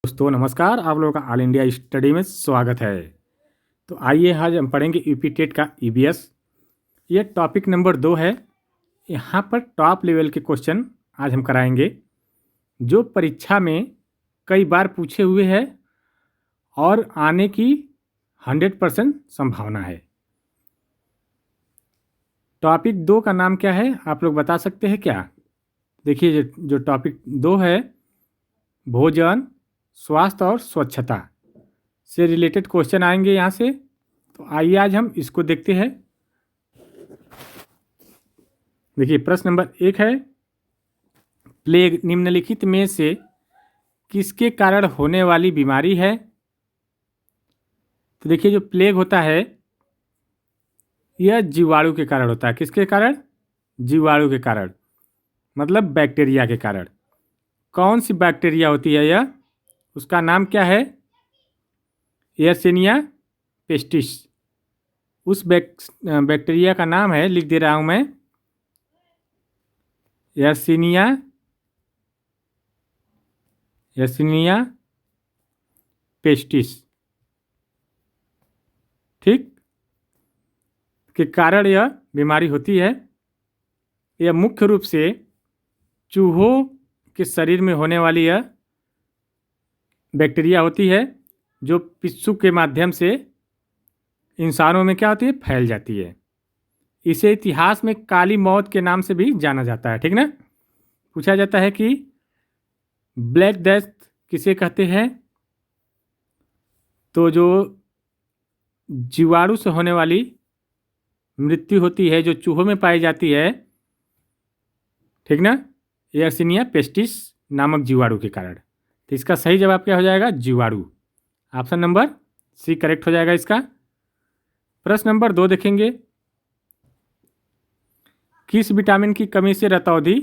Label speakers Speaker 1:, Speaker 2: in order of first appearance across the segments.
Speaker 1: दोस्तों नमस्कार, आप लोगों का ऑल इंडिया स्टडी में स्वागत है। तो आइए आज हम पढ़ेंगे यूपी टेट का ईबीएस। ये टॉपिक नंबर 2 है। यहाँ पर टॉप लेवल के क्वेश्चन आज हम कराएंगे जो परीक्षा में कई बार पूछे हुए हैं और आने की 100% संभावना है। टॉपिक 2 का नाम क्या है, आप लोग बता सकते हैं क्या? देखिए जो टॉपिक 2 है, भोजन, स्वास्थ्य और स्वच्छता से रिलेटेड क्वेश्चन आएंगे यहाँ से। तो आइए आज हम इसको देखते हैं। देखिए प्रश्न नंबर 1 है, प्लेग निम्नलिखित में से किसके कारण होने वाली बीमारी है? तो देखिए जो प्लेग होता है यह जीवाणु के कारण होता है। किसके कारण? जीवाणु के कारण, मतलब बैक्टीरिया के कारण। कौन सी बैक्टीरिया होती है यह? उसका नाम क्या है? Yersinia pestis. उस बैक्टीरिया का नाम है, लिख दे रहा हूं मैं, यर्सिनिया पेस्टिस। ठीक, के कारण यह बीमारी होती है। यह मुख्य रूप से चूहों के शरीर में होने वाली यह बैक्टीरिया होती है जो पिस्सू के माध्यम से इंसानों में क्या होती है, फैल जाती है। इसे इतिहास में काली मौत के नाम से भी जाना जाता है। ठीक ना? पूछा जाता है कि ब्लैक डेथ किसे कहते हैं? तो जो जीवाणु से होने वाली मृत्यु होती है, जो चूहों में पाई जाती है, ठीक ना, यर्सिनिया पेस्टिस नामक जीवाणु के कारण। तो इसका सही जवाब क्या हो जाएगा? जीवाणु। ऑप्शन नंबर सी करेक्ट हो जाएगा इसका। प्रश्न नंबर 2 देखेंगे, किस विटामिन की कमी से रतौंधी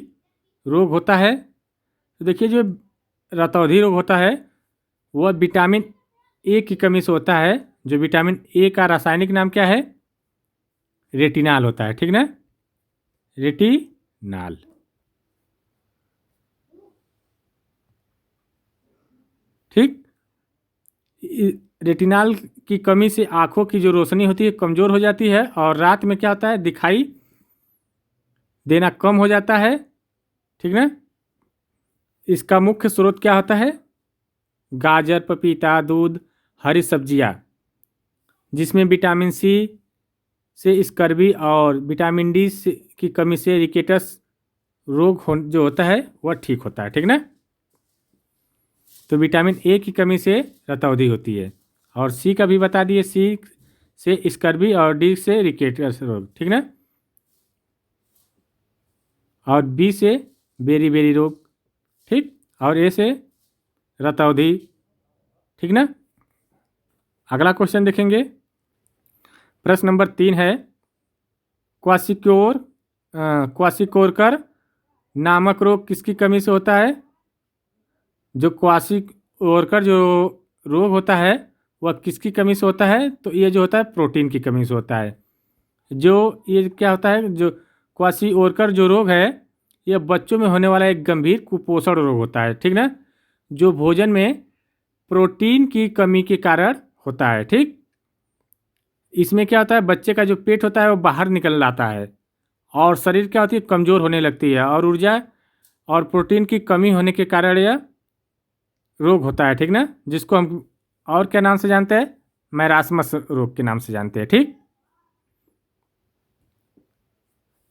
Speaker 1: रोग होता है? तो देखिए जो रतौंधी रोग होता है वह विटामिन ए की कमी से होता है। जो विटामिन ए का रासायनिक नाम क्या है? रेटिनाल होता है। ठीक ना, रेटिनाल। ठीक, रेटिनाल की कमी से आंखों की जो रोशनी होती है कमज़ोर हो जाती है और रात में क्या होता है, दिखाई देना कम हो जाता है। ठीक ना, इसका मुख्य स्रोत क्या होता है? गाजर, पपीता, दूध, हरी सब्जियां, जिसमें विटामिन सी से स्कर्वी और विटामिन डी की कमी से रिकेटस रोग जो होता है वह ठीक होता है। ठीक ना, तो विटामिन ए की कमी से रतौंधी होती है। और सी का भी बता दिए, सी से स्कर्वी और डी से रिकेटस रोग। ठीक ना, और बी से बेरी बेरी रोग। ठीक, और ए से रतौंधी। ठीक ना, अगला क्वेश्चन देखेंगे। प्रश्न नंबर 3 है, क्वासिकोरकर नामक रोग किसकी कमी से होता है? जो क्वासिकोरकर जो रोग होता है वह किसकी कमी से होता है? तो ये जो होता है प्रोटीन की कमी से होता है। जो ये क्या होता है, जो क्वासिकोरकर जो रोग है यह बच्चों में होने वाला एक गंभीर कुपोषण रोग होता है। ठीक ना, जो भोजन में प्रोटीन की कमी के कारण होता है। ठीक, इसमें क्या होता है, बच्चे का जो पेट होता है वो बाहर निकल आता है और शरीर क्या होती है, कमज़ोर होने लगती है और ऊर्जा और प्रोटीन की कमी होने के कारण यह रोग होता है। ठीक ना, जिसको हम और क्या नाम से जानते हैं? मैरास्मस रोग के नाम से जानते हैं। ठीक,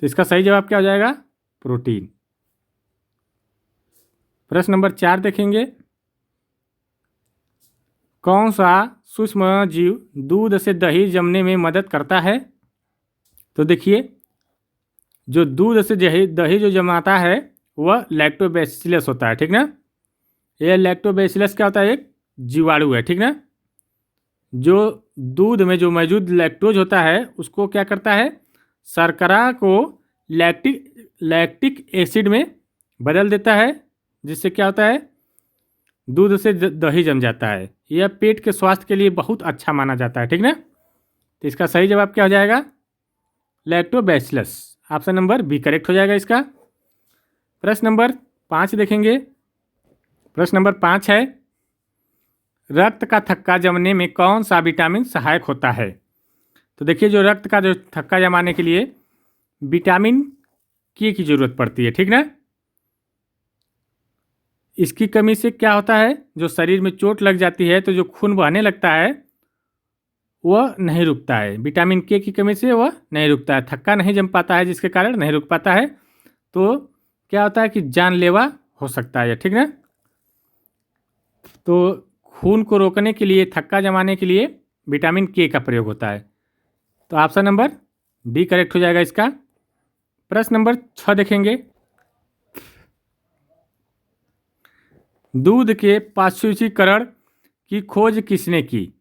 Speaker 1: तो इसका सही जवाब क्या हो जाएगा? प्रोटीन। प्रश्न नंबर 4 देखेंगे, कौन सा सूक्ष्म जीव दूध से दही जमने में मदद करता है? तो देखिए जो दूध से दही जो जमाता है वह लैक्टोबैसिलस होता है। ठीक ना, यह लैक्टोबैसिलस क्या होता है? एक जीवाणु है। ठीक ना, जो दूध में जो मौजूद लैक्टोज होता है उसको क्या करता है, शर्करा को लैक्टिक एसिड में बदल देता है, जिससे क्या होता है, दूध से दही जम जाता है। यह पेट के स्वास्थ्य के लिए बहुत अच्छा माना जाता है। ठीक ना, तो इसका सही जवाब क्या हो जाएगा? Lactobacillus. Option number B correct हो जाएगा इसका। प्रश्न नंबर 5 देखेंगे। प्रश्न नंबर 5 है, रक्त का थक्का जमने में कौन सा विटामिन सहायक होता है? तो देखिए, जो रक्त का जो थक्का जमाने के लिए विटामिन के की ज़रूरत पड़ती है, ठीक ना। इसकी कमी से क्या होता है, जो शरीर में चोट लग जाती है तो जो खून बहने लगता है वह नहीं रुकता है। विटामिन के की कमी से वह नहीं रुकता है, थक्का नहीं जम पाता है, जिसके कारण नहीं रुक पाता है। तो क्या होता है कि जानलेवा हो सकता है, ठीक ना। तो खून को रोकने के लिए, थक्का जमाने के लिए विटामिन के का प्रयोग होता है। तो ऑप्शन नंबर डी करेक्ट हो जाएगा इसका। प्रश्न नंबर 6 देखेंगे। दूध के पाश्चुरीकरण की खोज किसने की?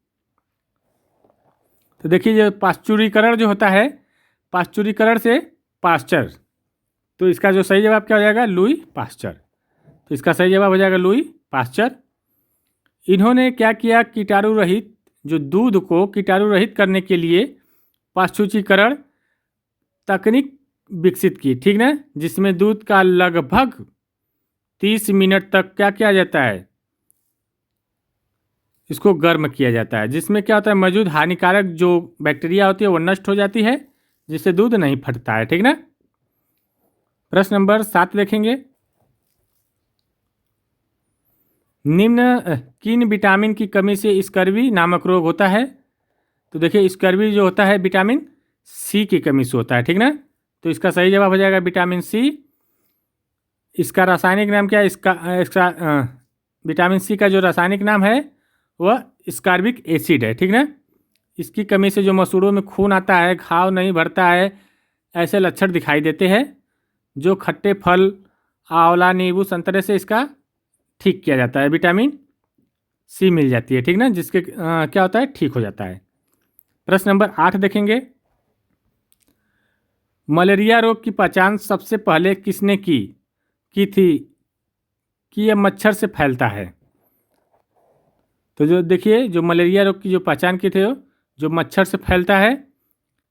Speaker 1: तो देखिए, जो पाश्चुरीकरण जो होता है, पाश्चुरीकरण से पास्चर, तो इसका जो सही जवाब क्या हो जाएगा, लुई पास्चर। तो इसका सही जवाब हो जाएगा लुई पास्चर। इन्होंने क्या किया, कीटाणु रहित, जो दूध को कीटाणु रहित करने के लिए पाश्चुरीकरण तकनीक विकसित की, ठीक ना, जिसमें दूध का लगभग 30 मिनट तक क्या किया जाता है, इसको गर्म किया जाता है, जिसमें क्या होता है, मौजूद हानिकारक जो बैक्टीरिया होती है वो नष्ट हो जाती है, जिससे दूध नहीं फटता है, ठीक ना। प्रश्न नंबर 7 देखेंगे। निम्न किन विटामिन की कमी से स्कर्वी नामक रोग होता है? तो देखिए, स्कर्वी जो होता है विटामिन सी की कमी से होता है, ठीक ना। तो इसका सही जवाब हो जाएगा विटामिन सी। इसका रासायनिक नाम क्या है, इसका विटामिन सी का जो रासायनिक नाम है वह स्कार्बिक एसिड है, ठीक ना। इसकी कमी से जो मसूड़ों में खून आता है, घाव नहीं भरता है, ऐसे लक्षण दिखाई देते हैं। जो खट्टे फल, आंवला, नींबू, संतरे से इसका ठीक किया जाता है, विटामिन सी मिल जाती है, ठीक ना, जिसके क्या होता है, ठीक हो जाता है। प्रश्न नंबर 8 देखेंगे। मलेरिया रोग की पहचान सबसे पहले किसने की थी कि यह मच्छर से फैलता है? तो जो देखिए, जो मलेरिया रोग की जो पहचान की थे, जो मच्छर से फैलता है,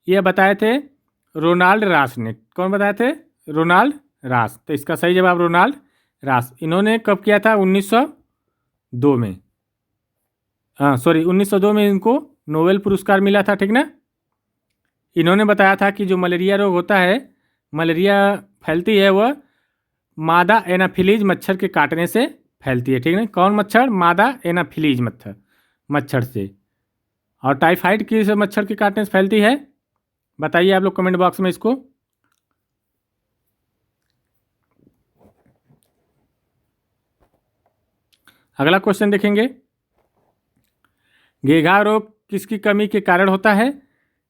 Speaker 1: यह बताए थे रोनाल्ड रास ने। कौन बताए थे? रोनाल्ड रास। तो इसका सही जवाब रोनाल्ड रास। इन्होंने कब किया था? 1902 में, हाँ सॉरी, 1902 में इनको नोबेल पुरस्कार मिला था, ठीक ना। इन्होंने बताया था कि जो मलेरिया रोग होता है, मलेरिया फैलती है वह मादा एनाफिलीज मच्छर के काटने से फैलती है, ठीक है। कौन मच्छर? मादा एनाफिलीज मच्छर से। और टाइफाइड किस मच्छर के काटने से फैलती है? बताइए आप लोग कमेंट बॉक्स में इसको। अगला क्वेश्चन देखेंगे। घेघा रोग किसकी कमी के कारण होता है?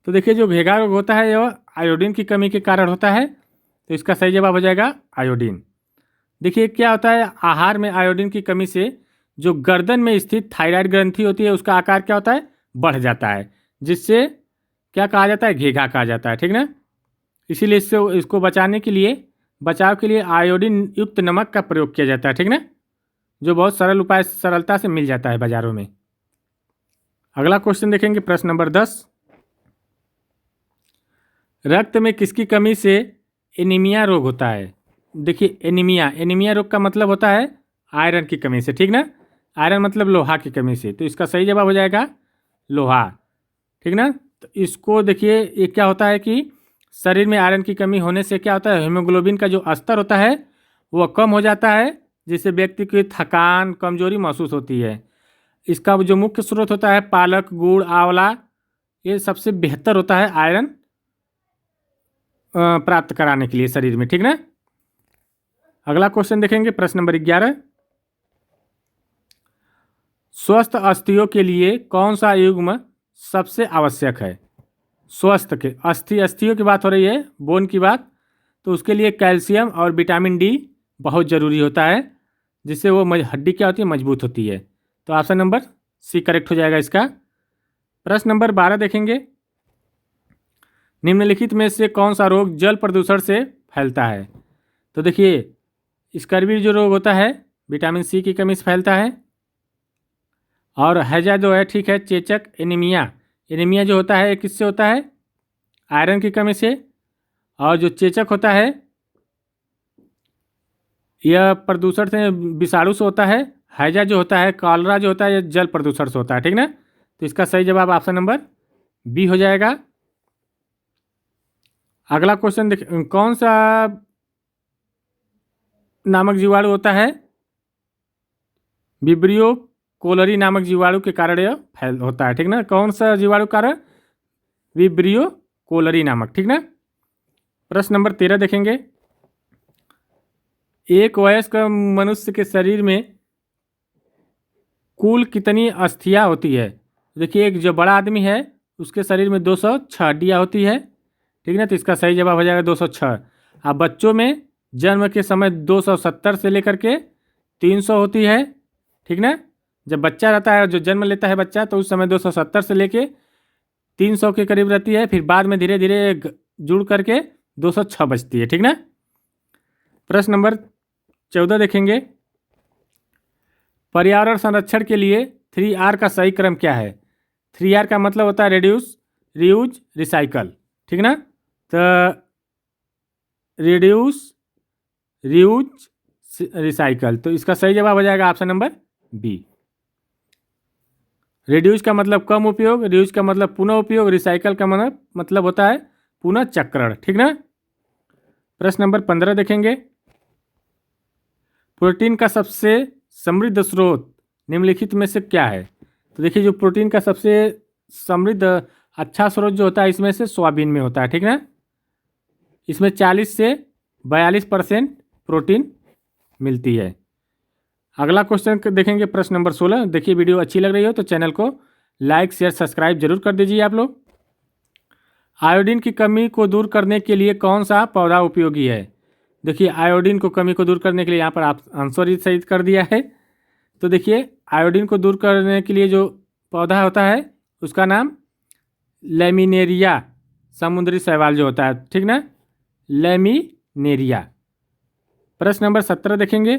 Speaker 1: तो देखिए, जो घेघा रोग होता है वह आयोडीन की कमी के कारण होता है। तो इसका सही जवाब हो जाएगा आयोडीन। देखिए, क्या होता है, आहार में आयोडीन की कमी से जो गर्दन में स्थित थायराइड ग्रंथि होती है उसका आकार क्या होता है, बढ़ जाता है, जिससे क्या कहा जाता है, घेघा कहा जाता है, ठीक ना। इसीलिए इसको बचाव के लिए आयोडीन युक्त नमक का प्रयोग किया जाता है, ठीक ना, जो बहुत सरल उपाय, सरलता से मिल जाता है बाजारों में। अगला क्वेश्चन देखेंगे, प्रश्न नंबर 10। रक्त में किसकी कमी से एनीमिया रोग होता है? देखिए, एनीमिया रोग का मतलब होता है आयरन की कमी से, ठीक ना। आयरन मतलब लोहा की कमी से। तो इसका सही जवाब हो जाएगा लोहा, ठीक ना। तो इसको देखिए, ये क्या होता है कि शरीर में आयरन की कमी होने से क्या होता है, हीमोग्लोबिन का जो स्तर होता है वह कम हो जाता है, जिससे व्यक्ति की थकान, कमजोरी महसूस होती है। इसका जो मुख्य स्रोत होता है पालक, गुड़, आंवला, ये सबसे बेहतर होता है आयरन प्राप्त कराने के लिए शरीर में, ठीक ना। अगला क्वेश्चन देखेंगे, प्रश्न नंबर 11। स्वस्थ अस्थियों के लिए कौन सा युग्म सबसे आवश्यक है? स्वस्थ के अस्थियों की बात हो रही है, बोन की बात। तो उसके लिए कैल्शियम और विटामिन डी बहुत ज़रूरी होता है, जिससे वो हड्डी क्या होती है, मजबूत होती है। तो ऑप्शन नंबर सी करेक्ट हो जाएगा इसका। प्रश्न नंबर 12 देखेंगे। निम्नलिखित में से कौन सा रोग जल प्रदूषण से फैलता है? तो देखिए, स्कर्वी जो रोग होता है विटामिन सी की कमी से फैलता है। और हैजा जो है, ठीक है, चेचक, एनीमिया जो होता है किससे होता है? आयरन की कमी से। और जो चेचक होता है यह प्रदूषण से, विषाणु से होता है। हैजा जो होता है, कॉलरा जो होता है, ये जल प्रदूषण से होता है, ठीक ना। तो इसका सही जवाब ऑप्शन नंबर बी हो जाएगा। अगला क्वेश्चन देख, कौन सा नामक जीवाणु होता है, विब्रियो कोलरी नामक जीवाणु के कारण यह फैल होता है, ठीक ना। कौन सा जीवाणु कारण, विब्रियो कोलरी नामक, ठीक ना। प्रश्न नंबर 13 देखेंगे, एक वयस्क मनुष्य के शरीर में कुल कितनी अस्थियां होती है। देखिए, एक जो बड़ा आदमी है उसके शरीर में 206 हड्डियाँ होती है, ठीक ना। तो इसका सही जवाब हो जाएगा 206। अब बच्चों में जन्म के समय 270 से लेकर के 300 होती है, ठीक ना। जब बच्चा रहता है, जो जन्म लेता है बच्चा, तो उस समय 270 से लेके 300 के करीब रहती है, फिर बाद में धीरे धीरे जुड़ करके 206 बचती है, ठीक ना। प्रश्न नंबर 14 देखेंगे, पर्यावरण संरक्षण के लिए 3R का सही क्रम क्या है। 3R का मतलब होता है रिड्यूस, रीयूज, रिसाइकल, ठीक ना। तो रिड्यूस, रीयूज, रिसाइकल, तो इसका सही जवाब हो जाएगा ऑप्शन नंबर बी। रिड्यूस का मतलब कम उपयोग, रीयूज का मतलब पुनः उपयोग, रिसाइकल का मतलब होता है पुनः चक्रण, ठीक ना। प्रश्न नंबर 15 देखेंगे, प्रोटीन का सबसे समृद्ध स्रोत निम्नलिखित में से क्या है। तो देखिए, जो प्रोटीन का सबसे समृद्ध अच्छा स्रोत जो होता है, इसमें से सोयाबीन में होता है, ठीक ना। इसमें 40 से 42% प्रोटीन मिलती है। अगला क्वेश्चन देखेंगे, प्रश्न नंबर 16। देखिए, वीडियो अच्छी लग रही हो तो चैनल को लाइक, शेयर, सब्सक्राइब जरूर कर दीजिए आप लोग। आयोडीन की कमी को दूर करने के लिए कौन सा पौधा उपयोगी है। देखिए, आयोडीन को कमी को दूर करने के लिए यहाँ पर आप आंसर ही सही कर दिया है। तो देखिए, आयोडीन को दूर करने के लिए जो पौधा होता है उसका नाम लेमिनेरिया, समुद्री शैवाल जो होता है, ठीक ना, लेमिनेरिया। प्रश्न नंबर 17 देखेंगे,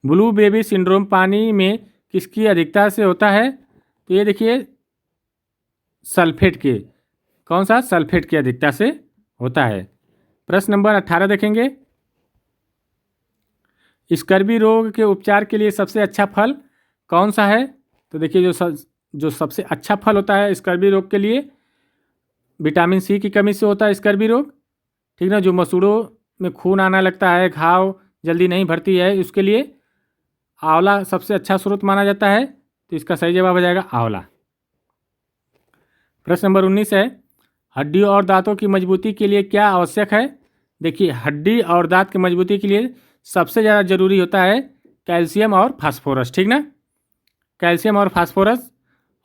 Speaker 1: ब्लू बेबी सिंड्रोम पानी में किसकी अधिकता से होता है। तो ये देखिए, सल्फेट के, कौन सा, सल्फेट की अधिकता से होता है। प्रश्न नंबर 18 देखेंगे, स्कर्वी रोग के उपचार के लिए सबसे अच्छा फल कौन सा है। तो देखिए, जो सबसे अच्छा फल होता है स्कर्वी रोग के लिए, विटामिन सी की कमी से होता है स्कर्वी रोग, ठीक ना। जो मसूड़ों में खून आना लगता है, घाव जल्दी नहीं भरती है, उसके लिए आंवला सबसे अच्छा स्रोत माना जाता है। तो इसका सही जवाब हो जाएगा आंवला। प्रश्न नंबर 19 है, हड्डियों और दांतों की मजबूती के लिए क्या आवश्यक है। देखिए, हड्डी और दांत की मजबूती के लिए सबसे ज़्यादा जरूरी होता है कैल्शियम और फास्फोरस, ठीक ना। कैल्शियम और फास्फोरस,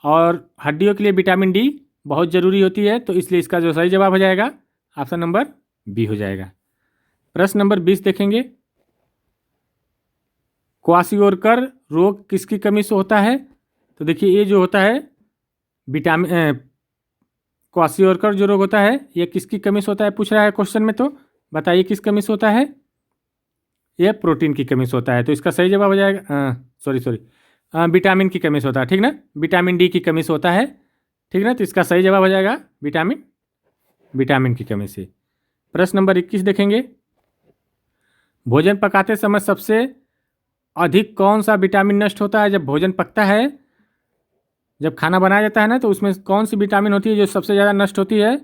Speaker 1: और हड्डियों के लिए विटामिन डी बहुत ज़रूरी होती है। तो इसलिए इसका जो सही जवाब हो जाएगा ऑप्शन नंबर बी हो जाएगा। प्रश्न नंबर 20 देखेंगे, क्वाशियोरकर रोग किसकी कमी से होता है। तो देखिए, ये जो होता है विटामिन, क्वाशियोरकर जो रोग होता है ये किसकी कमी से होता है पूछ रहा है क्वेश्चन में। तो बताइए किस कमी से होता है। यह प्रोटीन की कमी से होता है। तो इसका सही जवाब हो जाएगा, सॉरी, विटामिन की कमी से होता है, ठीक ना। विटामिन डी की कमी से होता है, ठीक ना। तो इसका सही जवाब हो जाएगा विटामिन की कमी से। प्रश्न नंबर 21 देखेंगे, भोजन पकाते समय सबसे अधिक कौन सा विटामिन नष्ट होता है। जब भोजन पकता है, जब खाना बनाया जाता है ना, तो उसमें कौन सी विटामिन होती है जो सबसे ज़्यादा नष्ट होती है।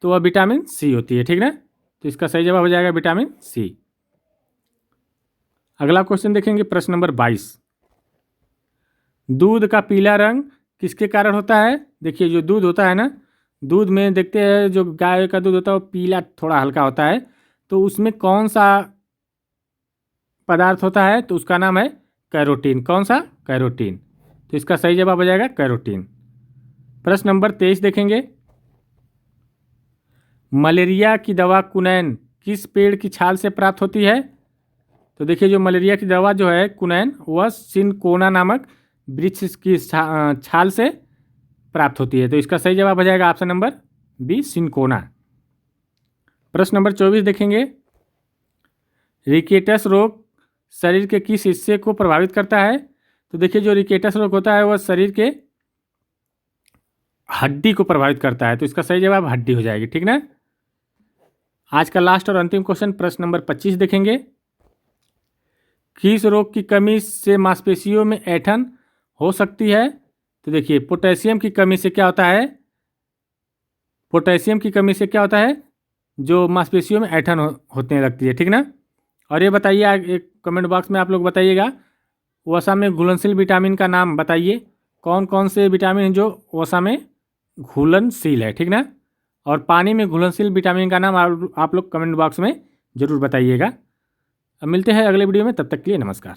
Speaker 1: तो वह विटामिन सी होती है, ठीक ना। तो इसका सही जवाब हो जाएगा विटामिन सी। अगला क्वेश्चन देखेंगे, प्रश्न नंबर 22, दूध का पीला रंग किसके कारण होता है। देखिए, जो दूध होता है ना, दूध में देखते हैं जो गाय का दूध होता है वो पीला थोड़ा हल्का होता है। तो उसमें कौन सा पदार्थ होता है। तो उसका नाम है कैरोटीन। कौन सा, कैरोटीन। तो इसका सही जवाब हो जाएगा कैरोटीन। प्रश्न नंबर 23 देखेंगे, मलेरिया की दवा कुनैन किस पेड़ की छाल से प्राप्त होती है। तो देखिए, जो मलेरिया की दवा जो है कुनैन, वह सिनकोना नामक वृक्ष की छाल से प्राप्त होती है। तो इसका सही जवाब हो जाएगा ऑप्शन नंबर बी, सिनकोना। प्रश्न नंबर 24 देखेंगे, रिकेटस रोग शरीर के किस हिस्से को प्रभावित करता है। तो देखिए, जो रिकेटस रोग होता है वह शरीर के हड्डी को प्रभावित करता है। तो इसका सही जवाब हड्डी हो जाएगी, ठीक ना। आज का लास्ट और अंतिम क्वेश्चन प्रश्न नंबर 25 देखेंगे। किस रोग की कमी से मांसपेशियों में ऐंठन हो सकती है? तो देखिए, पोटेशियम की कमी से क्या होता है? पोटेशियम की कमी से क्या होता है? जो मांसपेशियों में ऐंठन होने लगती है, ठीक ना। और ये बताइए, एक कमेंट बॉक्स में आप लोग बताइएगा, वसा में घुलनशील विटामिन का नाम बताइए। कौन कौन से विटामिन जो वसा में घुलनशील है, ठीक ना। और पानी में घुलनशील विटामिन का नाम आप लोग कमेंट बॉक्स में ज़रूर बताइएगा। अब मिलते हैं अगले वीडियो में, तब तक के लिए नमस्कार।